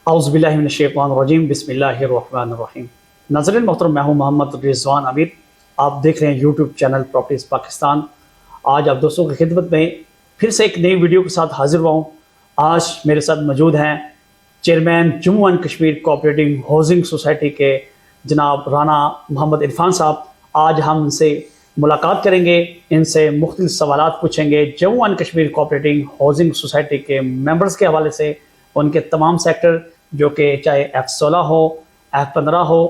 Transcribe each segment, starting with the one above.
اعوذ باللہ من الشیطان الرجیم بسم اللہ الرحمن الرحیم۔ ناظرین محترم، میں ہوں محمد رضوان عامر، آپ دیکھ رہے ہیں یوٹیوب چینل پراپرٹیز پاکستان۔ آج آپ دوستوں کی خدمت میں پھر سے ایک نئی ویڈیو کے ساتھ حاضر ہوا ہوں۔ آج میرے ساتھ موجود ہیں chairman Jammu and Kashmir cooperative housing society کے جناب رانا محمد عرفان صاحب۔ آج ہم ان سے ملاقات کریں گے، ان سے مختلف سوالات پوچھیں گے Jammu and Kashmir cooperative housing society کے ممبرز کے حوالے سے، ان کے تمام سیکٹر جو کہ چاہے F16 ہو، F15 ہو،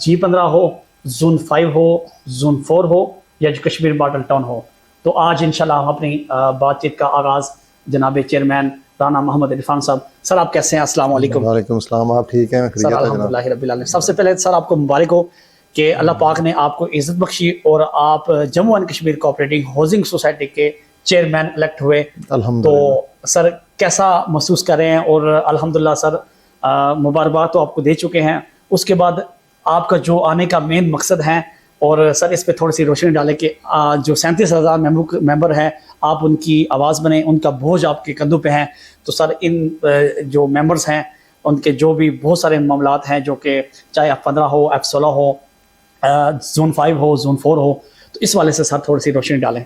G15 ہو، زون 5 ہو، زون 4 ہو یا جو کشمیر ماڈل ٹاؤن ہو۔ تو آج انشاءاللہ ہم اپنی بات چیت کا آغاز جناب چیئرمین رانا محمد عرفان صاحب۔ سر آپ کیسے ہیں؟ السلام علیکم۔ وعلیکم السلام، آپ ٹھیک ہیں؟ سر الحمدللہ رب العالمین۔ سب سے پہلے سر آپ کو مبارک ہو کہ اللہ پاک نے آپ کو عزت بخشی اور آپ Jammu and Kashmir cooperative housing society کے چیئرمین الیکٹ ہوئے۔ تو سر کیسا محسوس کر رہے ہیں؟ اور الحمدللہ سر مبارکباد تو آپ کو دے چکے ہیں، اس کے بعد آپ کا جو آنے کا مین مقصد ہے، اور سر اس پہ تھوڑی سی روشنی ڈالیں کہ جو 37,000 ممبر ہیں، آپ ان کی آواز بنیں، ان کا بوجھ آپ کے کندھوں پہ ہیں۔ تو سر ان جو ممبرز ہیں ان کے جو بھی بہت سارے معاملات ہیں، جو کہ چاہے F15 ہو، F16 ہو، زون 5 ہو، زون 4 ہو، تو اس والے سے سر تھوڑی سی روشنی ڈالیں۔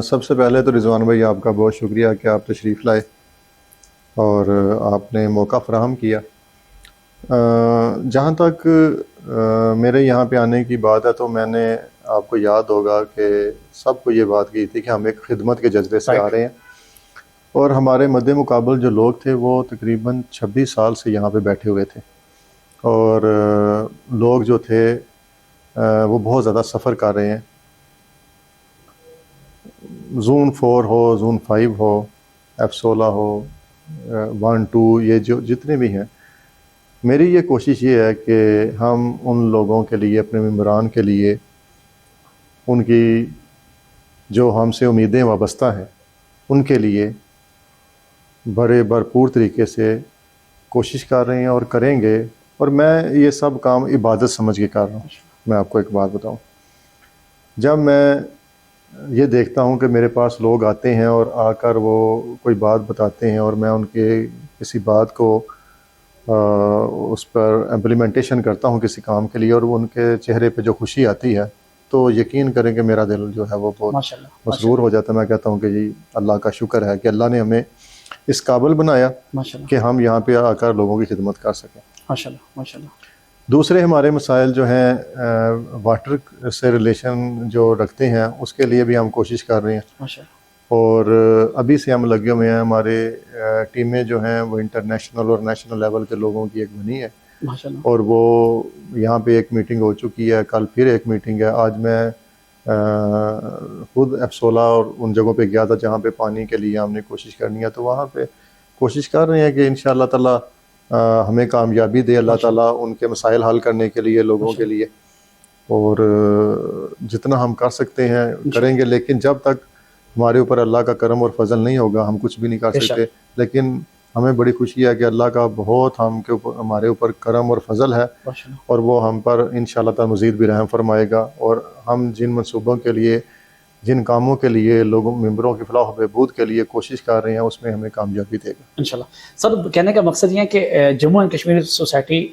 سب سے پہلے تو رضوان بھائی آپ کا بہت شکریہ کہ آپ تشریف لائے اور آپ نے موقع فراہم کیا۔ جہاں تک میرے یہاں پہ آنے کی بات ہے تو میں نے آپ کو یاد ہوگا کہ سب کو یہ بات کی تھی کہ ہم ایک خدمت کے جذبے سے آ رہے ہیں، اور ہمارے مد مقابل جو لوگ تھے وہ تقریباً 26 سال سے یہاں پہ بیٹھے ہوئے تھے، اور لوگ جو تھے وہ بہت زیادہ سفر کر رہے ہیں۔ زون 4 ہو، زون 5 ہو، F16 ہو، 1 2، یہ جو جتنے بھی ہیں، میری یہ کوشش یہ ہے کہ ہم ان لوگوں کے لیے، اپنے ممبران کے لیے، ان کی جو ہم سے امیدیں وابستہ ہیں ان کے لیے بڑے بھرپور طریقے سے کوشش کر رہے ہیں اور کریں گے، اور میں یہ سب کام عبادت سمجھ کے کر رہا ہوں۔ میں آپ کو ایک بات بتاؤں، جب میں یہ دیکھتا ہوں کہ میرے پاس لوگ آتے ہیں اور آ کر وہ کوئی بات بتاتے ہیں اور میں ان کے کسی بات کو اس پر امپلیمنٹیشن کرتا ہوں کسی کام کے لیے، اور وہ ان کے چہرے پہ جو خوشی آتی ہے تو یقین کریں کہ میرا دل جو ہے وہ بہت مسرور ہو جاتا ہے۔ میں کہتا ہوں کہ جی اللہ کا شکر ہے کہ اللہ نے ہمیں اس قابل بنایا کہ ہم یہاں پہ آ کر لوگوں کی خدمت کر سکیں۔ ماشاءاللہ ماشاءاللہ۔ دوسرے ہمارے مسائل جو ہیں واٹر سے ریلیشن جو رکھتے ہیں، اس کے لیے بھی ہم کوشش کر رہے ہیں، اور ابھی سے ہم لگے ہوئے ہیں۔ ہمارے ٹیمیں جو ہیں وہ انٹرنیشنل اور نیشنل لیول کے لوگوں کی ایک بنی ہے، اور وہ یہاں پہ ایک میٹنگ ہو چکی ہے، کل پھر ایک میٹنگ ہے۔ آج میں خود F16 اور ان جگہوں پہ گیا تھا جہاں پہ پانی کے لیے ہم نے کوشش کرنی ہے، تو وہاں پہ کوشش کر رہے ہیں کہ انشاءاللہ تعالیٰ ہمیں کامیابی دے اللہ تعالیٰ ان کے مسائل حل کرنے کے لیے، لوگوں کے لیے، اور جتنا ہم کر سکتے ہیں کریں گے۔ لیکن جب تک ہمارے اوپر اللہ کا کرم اور فضل نہیں ہوگا ہم کچھ بھی نہیں کر سکتے۔ لیکن ہمیں بڑی خوشی ہے کہ اللہ کا بہت ہمارے اوپر کرم اور فضل ہے، اور وہ ہم پر انشاءاللہ تعالیٰ مزید بھی رحم فرمائے گا، اور ہم جن منصوبوں کے لیے، جن کاموں کے لیے، لوگوں ممبروں کی فلاح و بہبود کے لیے کوشش کر رہے ہیں، اس میں ہمیں کامیابی دے گا انشاءاللہ۔ سر کہنے کا مقصد یہ ہے کہ جموں اینڈ کشمیر سوسائٹی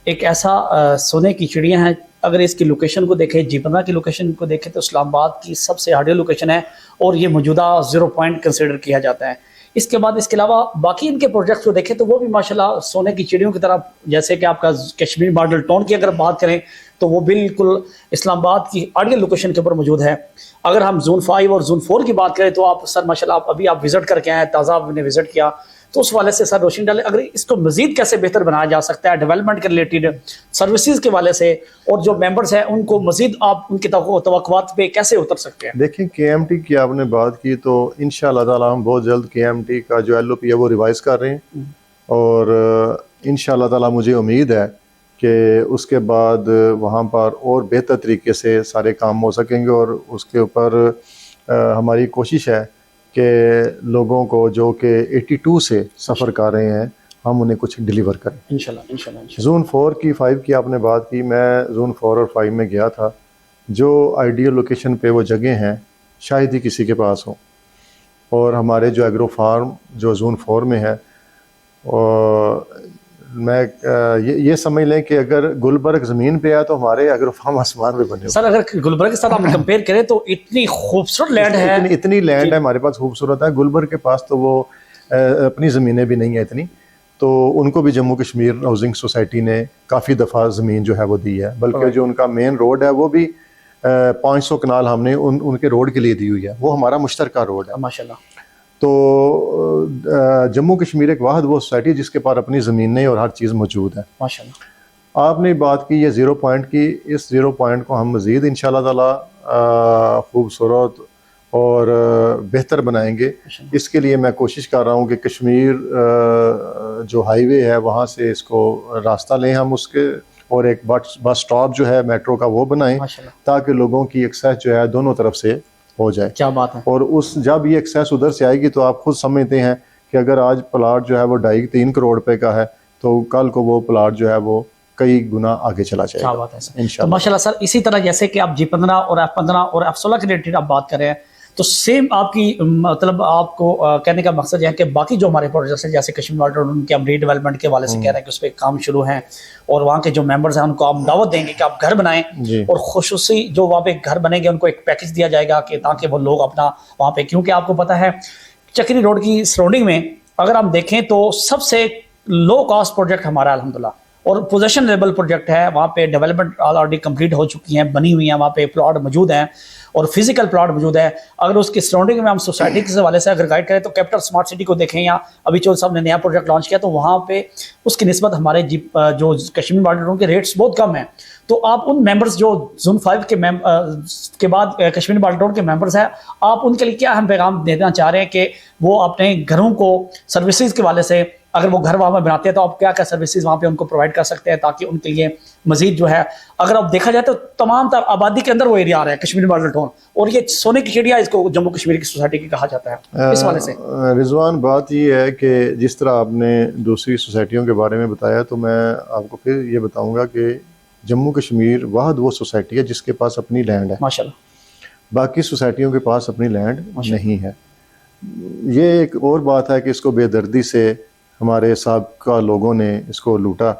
ایک ایسا سونے کی چڑیا ہے۔ اگر اس کی لوکیشن کو دیکھیں، G15 کی لوکیشن کو دیکھیں تو اسلام آباد کی سب سے آئیڈیل لوکیشن ہے، اور یہ موجودہ 0 پوائنٹ کنسیڈر کیا جاتا ہے۔ اس کے بعد اس کے علاوہ باقی ان کے پروجیکٹس کو دیکھیں تو وہ بھی ماشاءاللہ سونے کی چڑیوں کی طرح، جیسے کہ آپ کا کشمیر ماڈل ٹاؤن کی اگر بات کریں تو وہ بالکل اسلام آباد کی آئیڈیل لوکیشن کے اوپر موجود ہے۔ اگر ہم زون 5 اور زون 4 کی بات کریں تو آپ سر ماشاءاللہ ابھی آپ وزٹ کر کے آئے ہیں، تازہ آپ نے وزٹ کیا، تو اس والے سے سر روشنی ڈالیں اگر اس کو مزید کیسے بہتر بنایا جا سکتا ہے، ڈیولپمنٹ کے ریلیٹڈ، سروسز کے والے سے، اور جو ممبرز ہیں ان کو مزید آپ ان کی توقعات پہ کیسے اتر سکتے ہیں؟ دیکھیں KMT کی آپ نے بات کی، تو انشاءاللہ تعالیٰ ہم بہت جلد KMT کا جو LOP ہے وہ ریوائز کر رہے ہیں، اور انشاءاللہ تعالیٰ مجھے امید ہے کہ اس کے بعد وہاں پر اور بہتر طریقے سے سارے کام ہو سکیں گے، اور اس کے اوپر ہماری کوشش ہے کہ لوگوں کو جو کہ 82 سے سفر کر رہے ہیں ہم انہیں کچھ ڈیلیور کریں انشاءاللہ۔ زون 4 کی 5 کی آپ نے بات کی، میں زون 4 اور 5 میں گیا تھا۔ جو آئیڈیل لوکیشن پہ وہ جگہ ہیں شاید ہی کسی کے پاس ہوں، اور ہمارے جو ایگرو فارم جو زون 4 میں ہے اور میں یہ سمجھ لیں کہ اگر گلبرگ زمین پہ ہے تو ہمارے اگر فارم آسمان پہ بنے سر اگر گلبرگ کے ساتھ آپ کمپیئر کریں تو اتنی خوبصورت لینڈ ہے, اتنی لینڈ ہے ہمارے پاس, خوبصورت ہے. گلبرگ کے پاس تو وہ اپنی زمینیں بھی نہیں ہیں اتنی, تو ان کو بھی جموں کشمیر ہاؤسنگ سوسائٹی نے کافی دفعہ زمین جو ہے وہ دی ہے, بلکہ جو ان کا مین روڈ ہے وہ بھی 500 کنال ہم نے ان کے روڈ کے لیے دی ہوئی ہے, وہ ہمارا مشترکہ روڈ ہے ماشاء اللہ. تو جموں کشمیر ایک واحد وہ سوسائٹی جس کے پاس اپنی زمینیں اور ہر چیز موجود ہے. ماشاء اللہ. آپ نے بات کی یہ 0 پوائنٹ کی, اس 0 پوائنٹ کو ہم مزید انشاءاللہ تعالی خوبصورت اور بہتر بنائیں گے. اس کے لیے میں کوشش کر رہا ہوں کہ کشمیر جو ہائی وے ہے وہاں سے اس کو راستہ لیں ہم اس کے, اور ایک بس سٹاپ جو ہے میٹرو کا وہ بنائیں تاکہ لوگوں کی ایکسیس جو ہے دونوں طرف سے ہو جائے. کیا بات ہے. اور جب یہ ایکسیس ادھر سے آئے گی تو آپ خود سمجھتے ہیں کہ اگر آج پلاٹ جو ہے وہ 2.5-3 کروڑ روپے کا ہے تو کل کو وہ پلاٹ جو ہے وہ کئی گنا آگے چلا جائے گا. کیا بات ہے سر. ماشاء اللہ سر. اسی طرح جیسے کہ آپ G15 اور F15 اور F16 کے ریلیٹڈ آپ بات کر رہے ہیں, تو سیم آپ کی مطلب آپ کو کہنے کا مقصد یہ ہے کہ باقی جو ہمارے پروجیکٹس ہیں جیسے کشمیر واٹر, ان کے ہم ری ڈیولپمنٹ کے حوالے سے کہہ رہے ہیں کہ اس پہ کام شروع ہیں, اور وہاں کے جو ممبرز ہیں ان کو ہم دعوت دیں گے کہ آپ گھر بنائیں, اور خصوصی جو وہاں پہ گھر بنے گے ان کو ایک پیکج دیا جائے گا کہ تاکہ وہ لوگ اپنا وہاں پہ, کیونکہ آپ کو پتہ ہے چکری روڈ کی سراؤنڈنگ میں اگر ہم دیکھیں تو سب سے لو کاسٹ پروجیکٹ ہمارا الحمدللہ, اور پوزیشن لیبل پروجیکٹ ہے. وہاں پہ ڈیولپمنٹ آلریڈی کمپلیٹ ہو چکی ہیں, بنی ہوئی ہیں, وہاں پہ پلاٹ موجود ہیں اور فزیکل پلاٹ موجود ہے. اگر اس کی سراؤنڈنگ میں ہم سوسائٹی کے حوالے سے اگر گائیڈ کریں تو کیپٹل اسمارٹ سٹی کو دیکھیں, یا ابھی چول صاحب نے نیا پروجیکٹ لانچ کیا تو وہاں پہ اس کی نسبت ہمارے جو کشمیر واٹر کے ریٹس بہت کم ہیں. تو آپ ان ممبرز جو زون 5 کے بعد کشمیر واٹر روڈ کے ممبرز ہیں, آپ ان کے لیے کیا اہم پیغام دینا چاہ رہے ہیں کہ وہ اپنے گھروں کو سروسز کے حوالے سے, اگر وہ گھر وہاں پہ بناتے ہیں تو آپ کیا کیا سروسز وہاں پہ ان کو پرووائڈ کر سکتے ہیں تاکہ ان کے لیے مزید جو ہے, اگر آپ دیکھا جائے تو تمام آبادی کے اندر وہ ایریا آ رہا ہے کشمیر واٹر ٹون, اور یہ سونے کی چڑیا اس کو جموں کشمیر کی سوسائٹی کی کہا جاتا ہے. اس حوالے سے رضوان بات یہ ہے کہ جس طرح آپ نے دوسری سوسائٹیوں کے بارے میں بتایا, تو میں آپ کو پھر یہ بتاؤں گا کہ جموں کشمیر واحد وہ سوسائٹی ہے جس کے پاس اپنی لینڈ ہے. ماشاءاللہ. باقی سوسائٹیوں کے پاس اپنی لینڈ نہیں ہے. یہ ایک اور بات ہے کہ اس کو بے دردی سے ہمارے سابقہ لوگوں نے اس کو لوٹا,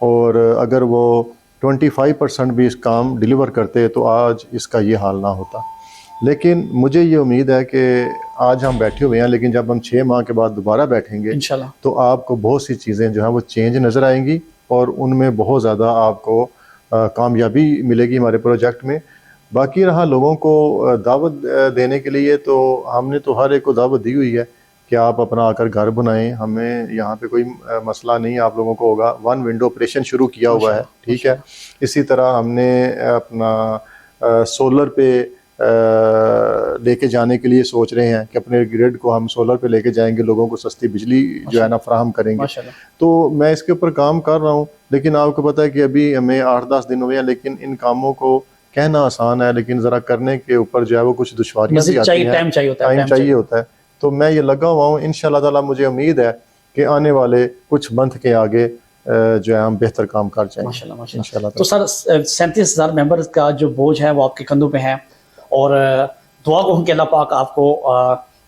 اور اگر وہ 25% بھی اس کام ڈیلیور کرتے تو آج اس کا یہ حال نہ ہوتا. لیکن مجھے یہ امید ہے کہ آج ہم بیٹھے ہوئے ہیں, لیکن جب ہم 6 ماہ کے بعد دوبارہ بیٹھیں گے انشاءاللہ تو آپ کو بہت سی چیزیں جو ہیں وہ چینج نظر آئیں گی, اور ان میں بہت زیادہ آپ کو کامیابی ملے گی ہمارے پروجیکٹ میں. باقی رہا لوگوں کو دعوت دینے کے لیے, تو ہم نے تو ہر ایک کو دعوت دی ہوئی ہے کہ آپ اپنا آ کر گھر بنائیں, ہمیں یہاں پہ کوئی مسئلہ نہیں آپ لوگوں کو ہوگا. 1 ونڈو آپریشن شروع کیا ہوا ہے, ٹھیک ہے. اسی طرح ہم نے اپنا سولر پہ لے کے جانے کے لیے سوچ رہے ہیں کہ اپنے گریڈ کو ہم سولر پہ لے کے جائیں گے, لوگوں کو سستی بجلی جو ہے نا فراہم کریں گے. تو میں اس کے اوپر کام کر رہا ہوں, لیکن آپ کو پتہ ہے کہ ابھی ہمیں 8-10 دن ہوئے ہیں, لیکن ان کاموں کو کہنا آسان ہے لیکن ذرا کرنے کے اوپر جو ہے وہ کچھ دشواریاں بھی آتی ہیں, ٹائم چاہیے ہوتا ہے. تو میں یہ لگا ہوا ہوں, انشاءاللہ تعالی مجھے امید ہے کہ آنے والے کچھ منتھ کے آگے جو ہے ہم بہتر کام کر جائیں گے انشاءاللہ. تو سر 37,000 ممبرز کا جو بوجھ ہے وہ آپ کے کندھوں پہ ہے, اور دعا کو ہوں کہ اللہ پاک آپ کو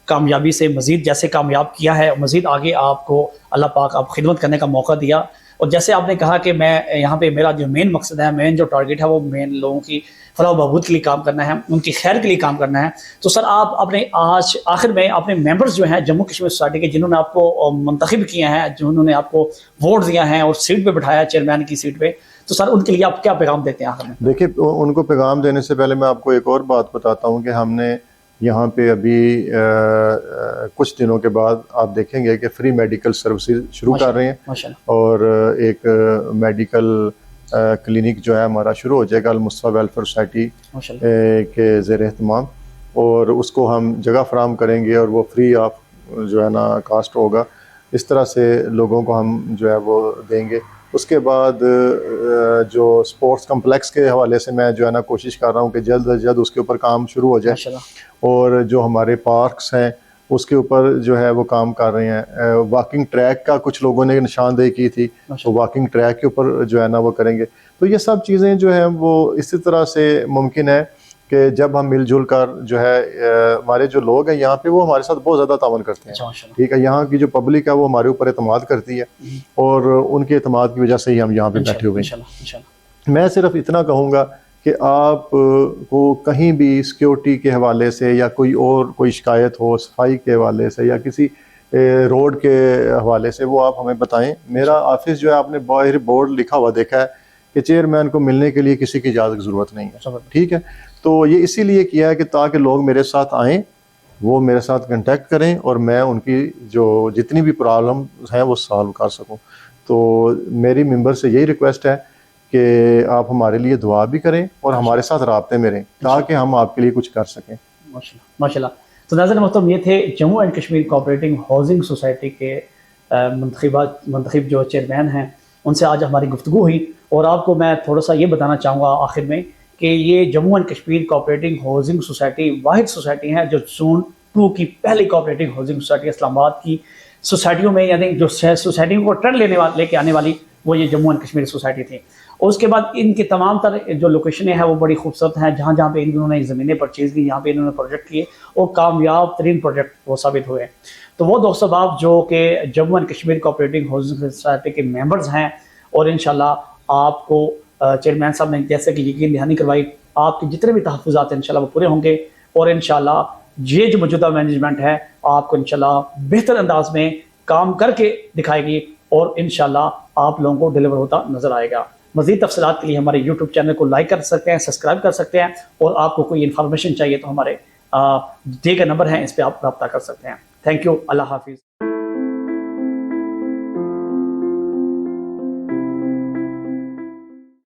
کامیابی سے مزید جیسے کامیاب کیا ہے, مزید آگے آپ کو اللہ پاک آپ خدمت کرنے کا موقع دیا. اور جیسے آپ نے کہا کہ میں یہاں پہ میرا جو مین مقصد ہے, مین جو ٹارگیٹ ہے وہ مین لوگوں کی فلاح و بہبود کے لیے کام کرنا ہے, ان کی خیر کے لیے کام کرنا ہے. تو سر آپ اپنے آج آخر میں اپنے ممبرز جو ہیں جموں کشمیر سوسائٹی کے, جنہوں نے آپ کو منتخب کیا ہے, جنہوں نے آپ کو ووٹ دیا ہے اور سیٹ پہ بٹھایا چیئرمین کی سیٹ پہ, تو سر ان کے لیے آپ کیا پیغام دیتے ہیں آخر میں؟ دیکھیں, ان کو پیغام دینے سے پہلے میں آپ کو ایک اور بات بتاتا ہوں کہ ہم نے یہاں پہ ابھی کچھ دنوں کے بعد آپ دیکھیں گے کہ فری میڈیکل سروسز شروع کر رہے ہیں, اور ایک میڈیکل کلینک جو ہے ہمارا شروع ہو جائے گا المصطفیٰ ویلفیئر سوسائٹی کے زیر اہتمام, اور اس کو ہم جگہ فراہم کریں گے اور وہ فری آف جو ہے نا کاسٹ ہوگا. اس طرح سے لوگوں کو ہم جو ہے وہ دیں گے. اس کے بعد جو اسپورٹس کمپلیکس کے حوالے سے میں جو ہے نا کوشش کر رہا ہوں کہ جلد از جلد اس کے اوپر کام شروع ہو جائے, اور جو ہمارے پارکس ہیں اس کے اوپر جو ہے وہ کام کر رہے ہیں. واکنگ ٹریک کا کچھ لوگوں نے نشاندہی کی تھی, تو واکنگ ٹریک کے اوپر جو ہے نا وہ کریں گے. تو یہ سب چیزیں جو ہیں وہ اسی طرح سے ممکن ہے کہ جب ہم مل جل کر جو ہے ہمارے جو لوگ ہیں یہاں پہ وہ ہمارے ساتھ بہت زیادہ تعاون کرتے ہیں. اچھا ماشاء اللہ. ٹھیک ہے, یہاں کی جو پبلک ہے وہ ہمارے اوپر اعتماد کرتی ہے اور ان کے اعتماد کی وجہ سے ہی ہم یہاں پہ بیٹھے ہوئے ہیں. میں صرف اتنا کہوں گا کہ آپ کو کہیں بھی سیکیورٹی کے حوالے سے یا کوئی شکایت ہو صفائی کے حوالے سے یا کسی روڈ کے حوالے سے وہ آپ ہمیں بتائیں. میرا آفس جو ہے آپ نے باہر بورڈ لکھا ہوا دیکھا ہے کہ چیئرمین کو ملنے کے لیے کسی کی اجازت کی ضرورت نہیں ہے. ٹھیک ہے, تو یہ اسی لیے کیا ہے کہ تاکہ لوگ میرے ساتھ آئیں, وہ میرے ساتھ کنٹیکٹ کریں اور میں ان کی جو جتنی بھی پرابلم ہیں وہ سالو کر سکوں. تو میری ممبر سے یہی ریکویسٹ ہے کہ آپ ہمارے لیے دعا بھی کریں اور ہمارے ساتھ رابطے میں رہیں تاکہ ہم آپ کے لیے کچھ کر سکیں. ماشاء اللہ. تو ناظرین محترم, یہ تھے Jammu and Kashmir cooperating housing society کے منتخب جو چیئرمین ہیں, ان سے آج ہماری گفتگو ہوئی. اور آپ کو میں تھوڑا سا یہ بتانا چاہوں گا آخر میں کہ یہ Jammu and Kashmir cooperating housing society واحد سوسائٹی ہے جو زون 2 کی پہلی کوآپریٹنگ ہاؤسنگ سوسائٹی اسلام آباد کی سوسائٹیوں میں, یعنی جو سوسائٹیوں کو ٹرن لے کے آنے والی وہ یہ جموں اینڈ کشمیر سوسائٹی تھی. اور اس کے بعد ان کی تمام تر جو لوکیشنیں ہیں وہ بڑی خوبصورت ہیں, جہاں جہاں پہ انہوں نے زمینیں پرچیز کی, جہاں پہ انہوں نے پروجیکٹ کیے اور کامیاب ترین پروجیکٹ وہ ثابت ہوئے. تو وہ دوست احباب جو کہ Jammu and Kashmir cooperating housing society کے ممبرز ہیں, اور انشاءاللہ آپ کو چیئرمین صاحب نے جیسے کہ یقین دہانی کروائی, آپ کے جتنے بھی تحفظات ہیں انشاءاللہ وہ پورے ہوں گے. اور انشاءاللہ یہ جو موجودہ مینجمنٹ ہے آپ کو انشاءاللہ بہتر انداز میں کام کر کے دکھائے گی اور انشاءاللہ آپ لوگوں کو ڈیلیور ہوتا نظر آئے گا. مزید تفصیلات کے لیے ہمارے یوٹیوب چینل کو لائک کر سکتے ہیں, سبسکرائب کر سکتے ہیں, اور آپ کو کوئی انفارمیشن چاہیے تو ہمارے دیے گئے نمبر ہیں, اس پہ آپ رابطہ کر سکتے ہیں. Thank you. اللہ حافظ.